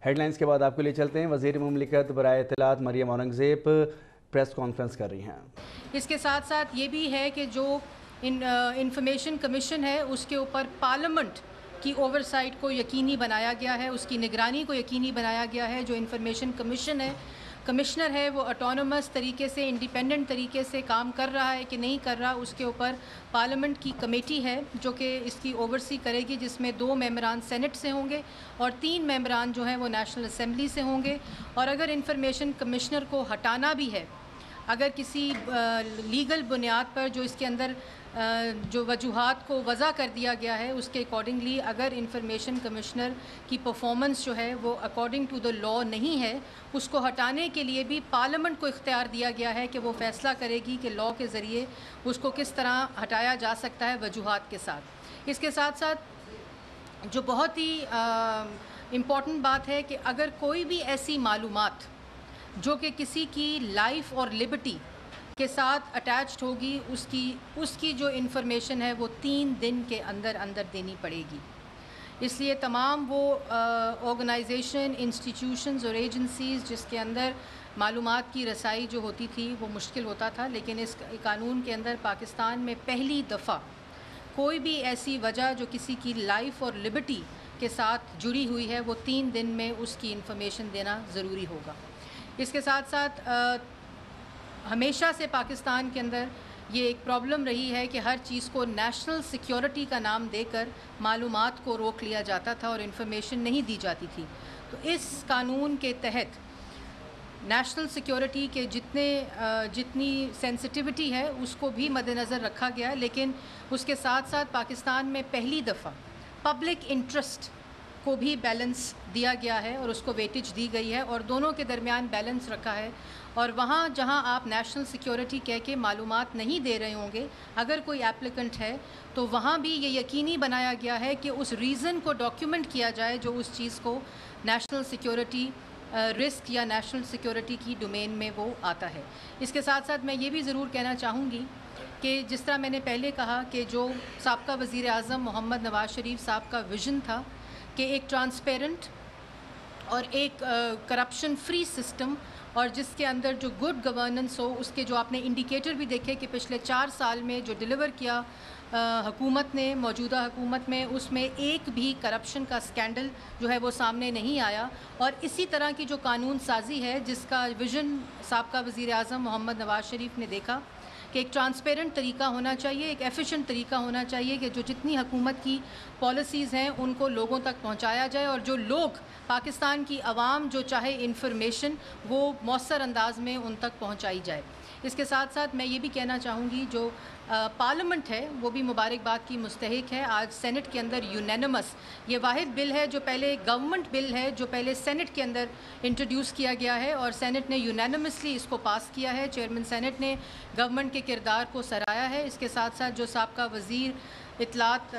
Head lines کے بعد آپ کے لیے چلتے ہیں. وزیر مملکت برائے اطلاعات مریم اورنگزیب پریس کانفرنس کر رہی ہیں. اس کے ساتھ ساتھ یہ بھی ہے کہ جو انفارمیشن کمیشن ہے اس کے اوپر پارلیمنٹ کی اوورسائٹ کو یقینی بنایا گیا ہے, اس کی نگرانی کو یقینی بنایا گیا ہے. جو انفارمیشن کمشنر ہے وہ اٹونومس طریقے سے, انڈیپینڈنٹ طریقے سے کام کر رہا ہے کہ نہیں کر رہا, اس کے اوپر پارلیمنٹ کی کمیٹی ہے جو کہ اس کی اوورسی کرے گی, جس میں 2 ممبران سینٹ سے ہوں گے اور 3 ممبران جو ہیں وہ نیشنل اسمبلی سے ہوں گے. اور اگر انفارمیشن کمشنر کو ہٹانا بھی ہے, اگر کسی لیگل بنیاد پر جو اس کے اندر جو وجوہات کو وضع کر دیا گیا ہے اس کے اکارڈنگلی اگر انفارمیشن کمشنر کی پرفارمنس جو ہے وہ اکارڈنگ ٹو دا لاء نہیں ہے, اس کو ہٹانے کے لیے بھی پارلیمنٹ کو اختیار دیا گیا ہے کہ وہ فیصلہ کرے گی کہ لاء کے ذریعے اس کو کس طرح ہٹایا جا سکتا ہے وجوہات کے ساتھ. اس کے ساتھ ساتھ جو بہت ہی امپورٹنٹ بات ہے کہ اگر کوئی بھی ایسی معلومات جو کہ کسی کی لائف اور لبرٹی کے ساتھ اٹیچڈ ہوگی, اس کی جو انفارمیشن ہے وہ 3 دن کے اندر دینی پڑے گی. اس لیے تمام وہ آرگنائزیشن, انسٹیٹیوشنز اور ایجنسیز جس کے اندر معلومات کی رسائی جو ہوتی تھی وہ مشکل ہوتا تھا, لیکن اس قانون کے اندر پاکستان میں پہلی دفعہ کوئی بھی ایسی وجہ جو کسی کی لائف اور لبرٹی کے ساتھ جڑی ہوئی ہے وہ 3 دن میں اس کی انفارمیشن دینا ضروری ہوگا. اس کے ساتھ ساتھ ہمیشہ سے پاکستان کے اندر یہ ایک پرابلم رہی ہے کہ ہر چیز کو نیشنل سیکیورٹی کا نام دے کر معلومات کو روک لیا جاتا تھا اور انفارمیشن نہیں دی جاتی تھی. تو اس قانون کے تحت نیشنل سیکیورٹی کے جتنی سینسٹیوٹی ہے اس کو بھی مد نظر رکھا گیا, لیکن اس کے ساتھ ساتھ پاکستان میں پہلی دفعہ پبلک انٹرسٹ کو بھی بیلنس دیا گیا ہے اور اس کو ویٹیج دی گئی ہے اور دونوں کے درمیان بیلنس رکھا ہے. اور وہاں جہاں آپ نیشنل سیکیورٹی کہہ کے معلومات نہیں دے رہے ہوں گے, اگر کوئی ایپلیکنٹ ہے تو وہاں بھی یہ یقینی بنایا گیا ہے کہ اس ریزن کو ڈاکیومنٹ کیا جائے جو اس چیز کو نیشنل سیکیورٹی رسک یا نیشنل سیکیورٹی کی ڈومین میں وہ آتا ہے. اس کے ساتھ ساتھ میں یہ بھی ضرور کہنا چاہوں گی کہ جس طرح میں نے پہلے کہا کہ جو سابقہ وزیر اعظم محمد نواز شریف صاحب کا ویژن تھا کہ ایک ٹرانسپیرنٹ اور ایک کرپشن فری سسٹم اور جس کے اندر جو گڈ گورننس ہو, اس کے جو آپ نے انڈیکیٹر بھی دیکھے کہ پچھلے 4 سال میں جو ڈیلیور کیا حکومت نے, موجودہ حکومت میں, اس میں ایک بھی کرپشن کا سکینڈل جو ہے وہ سامنے نہیں آیا. اور اسی طرح کی جو قانون سازی ہے جس کا ویژن سابقہ وزیر اعظم محمد نواز شریف نے دیکھا کہ ایک ٹرانسپیرنٹ طریقہ ہونا چاہیے, ایک ایفیشینٹ طریقہ ہونا چاہیے کہ جو جتنی حکومت کی پالیسیز ہیں ان کو لوگوں تک پہنچایا جائے اور جو لوگ پاکستان کی عوام جو چاہے انفارمیشن وہ مؤثر انداز میں ان تک پہنچائی جائے. اس کے ساتھ ساتھ میں یہ بھی کہنا چاہوں گی جو پارلیمنٹ ہے وہ بھی مبارکباد کی مستحق ہے. آج سینٹ کے اندر یونینمس یہ واحد بل ہے جو پہلے گورنمنٹ بل ہے جو پہلے سینٹ کے اندر انٹروڈیوس کیا گیا ہے اور سینٹ نے یونینمسلی اس کو پاس کیا ہے. چیئرمین سینٹ نے گورنمنٹ کے کردار کو سراہا ہے. اس کے ساتھ ساتھ جو سابقہ وزیر اطلاعات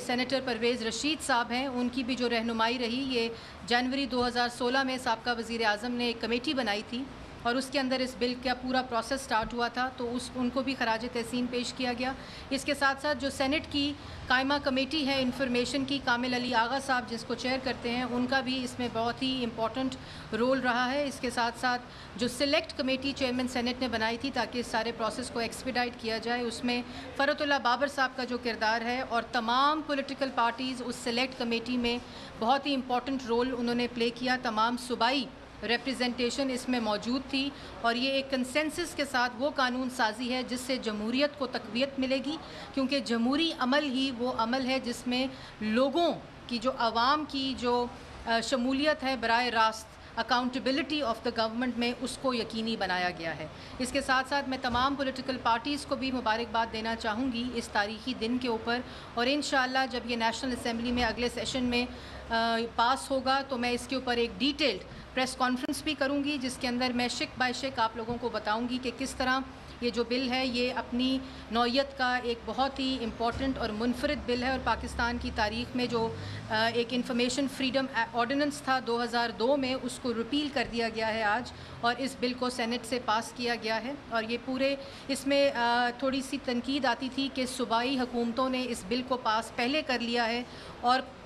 سینیٹر پرویز رشید صاحب ہیں ان کی بھی جو رہنمائی رہی, یہ جنوری 2016 میں سابقہ وزیر اعظم نے ایک کمیٹی بنائی تھی اور اس کے اندر اس بل کا پورا پروسیس سٹارٹ ہوا تھا, تو ان کو بھی خراج تحسین پیش کیا گیا. اس کے ساتھ ساتھ جو سینٹ کی قائمہ کمیٹی ہے انفارمیشن کی, کامل علی آغا صاحب جس کو چیئر کرتے ہیں, ان کا بھی اس میں بہت ہی امپورٹنٹ رول رہا ہے. اس کے ساتھ ساتھ جو سلیکٹ کمیٹی چیئرمین سینٹ نے بنائی تھی تاکہ اس سارے پروسیس کو ایکسپیڈائٹ کیا جائے, اس میں فرت اللہ بابر صاحب کا جو کردار ہے اور تمام پولیٹیکل پارٹیز اس سلیکٹ کمیٹی میں بہت ہی امپورٹنٹ رول انہوں نے پلے کیا. تمام صوبائی ریپریزنٹیشن اس میں موجود تھی اور یہ ایک کنسنسس کے ساتھ وہ قانون سازی ہے جس سے جمہوریت کو تقویت ملے گی, کیونکہ جمہوری عمل ہی وہ عمل ہے جس میں لوگوں کی جو عوام کی جو شمولیت ہے براہ راست اکاؤنٹیبلٹی آف دا گورنمنٹ میں اس کو یقینی بنایا گیا ہے. اس کے ساتھ ساتھ میں تمام پولیٹیکل پارٹیز کو بھی مبارکباد دینا چاہوں گی اس تاریخی دن کے اوپر, اور انشاءاللہ جب یہ نیشنل اسمبلی میں اگلے سیشن میں پاس ہوگا تو میں اس کے اوپر ایک ڈیٹیلڈ پریس کانفرنس بھی کروں گی جس کے اندر میں شک بائی شک آپ لوگوں کو بتاؤں گی کہ کس طرح یہ جو بل ہے یہ اپنی نوعیت کا ایک بہت ہی امپورٹنٹ اور منفرد بل ہے اور پاکستان کی تاریخ میں جو ایک انفارمیشن فریڈم آرڈیننس تھا 2002 میں اس کو ریپیل کر دیا گیا ہے آج, اور اس بل کو سینٹ سے پاس کیا گیا ہے. اور یہ پورے اس میں تھوڑی سی تنقید آتی تھی کہ صوبائی حکومتوں نے اس بل کو پاس پہلے کر لیا ہے اور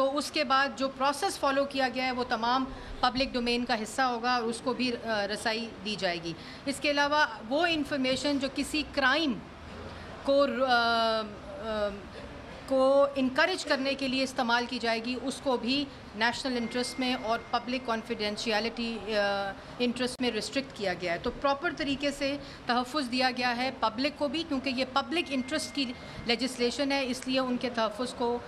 تو اس کے بعد جو پروسیس فالو کیا گیا ہے وہ تمام پبلک ڈومین کا حصہ ہوگا اور اس کو بھی رسائی دی جائے گی. اس کے علاوہ وہ انفارمیشن جو کسی کرائم کو انکریج کرنے کے لیے استعمال کی جائے گی اس کو بھی نیشنل انٹرسٹ میں اور پبلک کانفیڈینشیلٹی انٹرسٹ میں ریسٹرکٹ کیا گیا ہے. تو پراپر طریقے سے تحفظ دیا گیا ہے پبلک کو بھی, کیونکہ یہ پبلک انٹرسٹ کی لیجسلیشن ہے, اس لیے ان کے تحفظ کو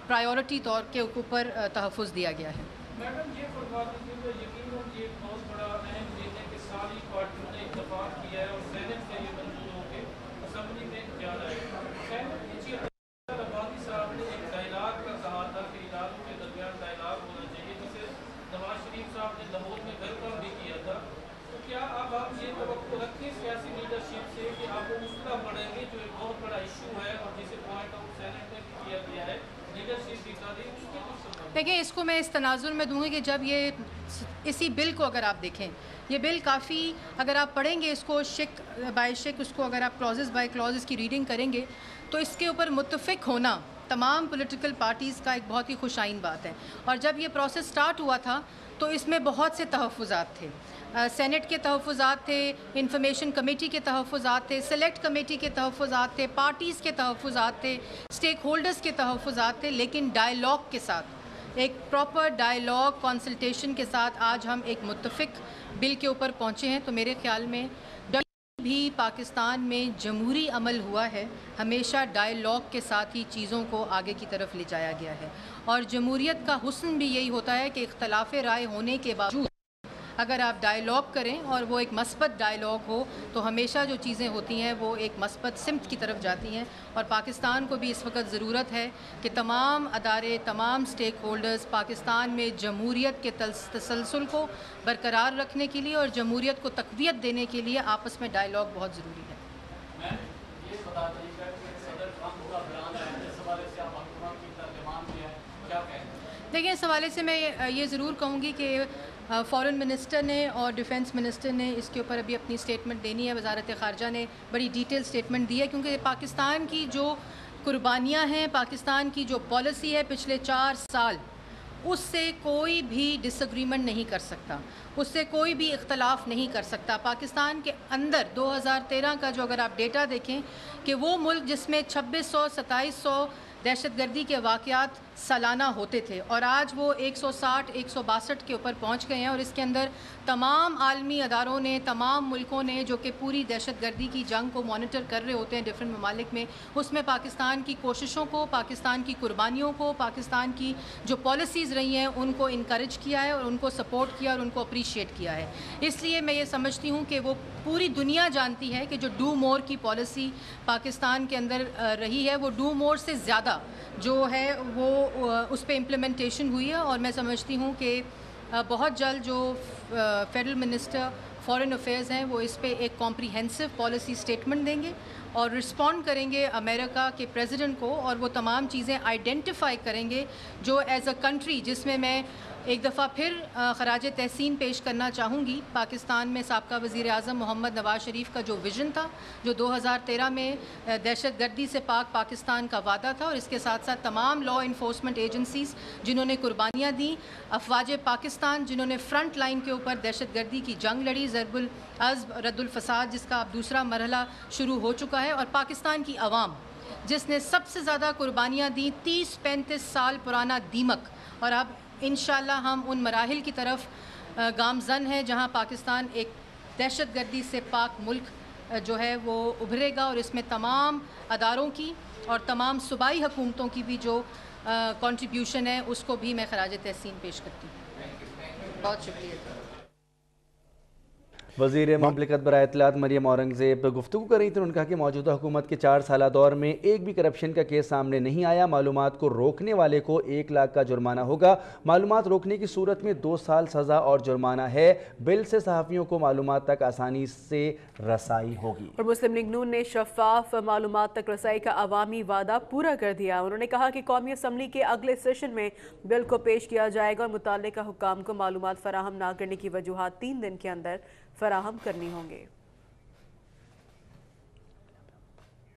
پرائیورٹی طور کے اوپر تحفظ دیا گیا ہے. میڈم یہ فرما دیجیے کہ یقیناً یہ بہت بڑا اہم دن ہے کہ ساری پارٹیوں نے اتفاق کیا ہے اور سینٹ سے یہ منظور ہو کے اسمبلی میں جا رہا ہے. سینٹ کی چیئر آبادی صاحب نے ایک ڈائلاگ کا کہا تھا کہ اداروں کے درمیان ڈائلاگ ہونا چاہیے, جسے نواز شریف صاحب نے لاہور میں ویلکم بھی کیا تھا. تو کیا اب آپ یہ توقع رکھیں سیاسی لیڈرشپ سے کہ آپ وہ مسئلہ پڑھیں گے جو ایک بہت بڑا ایشو ہے اور جسے پوائنٹ آؤٹ سینٹ میں بھی کیا گیا ہے, لیڈرشپ بھی کر رہی ہے, اس کے کچھ سمجھ دیکھیں اس کو میں اس تناظر میں دوں گی کہ جب یہ اسی بل کو اگر آپ دیکھیں, یہ بل کافی, اگر آپ پڑھیں گے اس کو شک بائی شک, اس کو اگر آپ کلازز بائی کلازز کی ریڈنگ کریں گے تو اس کے اوپر متفق ہونا تمام پولیٹیکل پارٹیز کا ایک بہت ہی خوش آئین بات ہے. اور جب یہ پروسیس سٹارٹ ہوا تھا تو اس میں بہت سے تحفظات تھے, سینٹ کے تحفظات تھے, انفارمیشن کمیٹی کے تحفظات تھے, سلیکٹ کمیٹی کے تحفظات تھے, پارٹیز کے تحفظات تھے, اسٹیک ہولڈرز کے تحفظات تھے, لیکن ڈائلاگ کے ساتھ, ایک پراپر ڈائلاگ کنسلٹیشن کے ساتھ آج ہم ایک متفق بل کے اوپر پہنچے ہیں. تو میرے خیال میں بھی پاکستان میں جمہوری عمل ہوا ہے ہمیشہ ڈائلاگ کے ساتھ ہی چیزوں کو آگے کی طرف لے جایا گیا ہے, اور جمہوریت کا حسن بھی یہی ہوتا ہے کہ اختلاف رائے ہونے کے باوجود اگر آپ ڈائلاگ کریں اور وہ ایک مثبت ڈائلاگ ہو تو ہمیشہ جو چیزیں ہوتی ہیں وہ ایک مثبت سمت کی طرف جاتی ہیں. اور پاکستان کو بھی اس وقت ضرورت ہے کہ تمام ادارے, تمام اسٹیک ہولڈرز پاکستان میں جمہوریت کے تسلسل کو برقرار رکھنے کے لیے اور جمہوریت کو تقویت دینے کے لیے آپس میں ڈائلاگ بہت ضروری ہے. دیکھیں اس حوالے سے میں یہ ضرور کہوں گی کہ فارن منسٹر نے اور ڈیفنس منسٹر نے اس کے اوپر ابھی اپنی اسٹیٹمنٹ دینی ہے. وزارت خارجہ نے بڑی ڈیٹیل اسٹیٹمنٹ دی ہے, کیونکہ پاکستان کی جو قربانیاں ہیں, پاکستان کی جو پالیسی ہے پچھلے 4 سال, اس سے کوئی بھی ڈس ایگریمنٹ نہیں کر سکتا, اس سے کوئی بھی اختلاف نہیں کر سکتا. پاکستان کے اندر 2013 کا جو اگر آپ ڈیٹا دیکھیں کہ وہ ملک جس میں 2600-2700 دہشت گردی کے واقعات سالانہ ہوتے تھے, اور آج وہ 160-162 کے اوپر پہنچ گئے ہیں. اور اس کے اندر تمام عالمی اداروں نے, تمام ملکوں نے جو کہ پوری دہشت گردی کی جنگ کو مانیٹر کر رہے ہوتے ہیں ڈفرینٹ ممالک میں, اس میں پاکستان کی کوششوں کو, پاکستان کی قربانیوں کو, پاکستان کی جو پالیسیز رہی ہیں ان کو انکریج کیا ہے اور ان کو سپورٹ کیا اور ان کو اپریشیٹ کیا ہے. اس لیے میں یہ سمجھتی ہوں کہ وہ پوری دنیا جانتی ہے کہ جو ڈو مور کی پالیسی پاکستان کے اندر رہی ہے, وہ ڈو مور سے زیادہ جو ہے وہ اس پہ امپلیمنٹیشن ہوئی ہے. اور میں سمجھتی ہوں کہ بہت جلد جو فیڈرل منسٹر فارن افیئرز ہیں وہ اس پہ ایک کمپریہنسو پالیسی اسٹیٹمنٹ دیں گے اور رسپونڈ کریں گے امریکہ کے پریزیڈنٹ کو, اور وہ تمام چیزیں آئیڈینٹیفائی کریں گے جو ایز اے کنٹری, جس میں میں ایک دفعہ پھر خراج تحسین پیش کرنا چاہوں گی پاکستان میں سابقہ وزیر اعظم محمد نواز شریف کا جو ویژن تھا, جو 2013 میں دہشت گردی سے پاک پاکستان کا وعدہ تھا, اور اس کے ساتھ ساتھ تمام لا انفورسمنٹ ایجنسیز جنہوں نے قربانیاں دیں, افواج پاکستان جنہوں نے فرنٹ لائن کے اوپر دہشت گردی کی جنگ لڑی, ضرب العزب رد الفساد جس کا اب دوسرا مرحلہ شروع ہو چکا ہے, اور پاکستان کی عوام جس نے سب سے زیادہ قربانیاں دیں, 30-35 سال پرانا دیمک, اور اب انشاءاللہ ہم ان مراحل کی طرف گامزن ہیں جہاں پاکستان ایک دہشت گردی سے پاک ملک جو ہے وہ ابھرے گا, اور اس میں تمام اداروں کی اور تمام صوبائی حکومتوں کی بھی جو کنٹریبیوشن ہے اس کو بھی میں خراج تحسین پیش کرتی ہوں. بہت شکریہ. وزیر مملکت برائے اطلاعات مریم اورنگزیب گفتگو کر رہی تھیں. انہوں نے کہا کہ موجودہ حکومت کے 4 سالہ دور میں ایک بھی کرپشن کا کیس سامنے نہیں آیا. معلومات کو روکنے والے کو 1 لاکھ کا جرمانہ ہوگا. معلومات روکنے کی صورت میں 2 سال سزا اور جرمانہ ہے. بل سے صحافیوں کو معلومات تک آسانی سے رسائی ہوگی. اور مسلم لیگ نون نے شفاف معلومات تک رسائی کا عوامی وعدہ پورا کر دیا. انہوں نے کہا کہ قومی اسمبلی کے اگلے سیشن میں بل کو پیش کیا جائے گا اور متعلقہ حکام کو معلومات فراہم نہ کرنے کی وجوہات 3 دن کے اندر فراہم کرنی ہوں گے.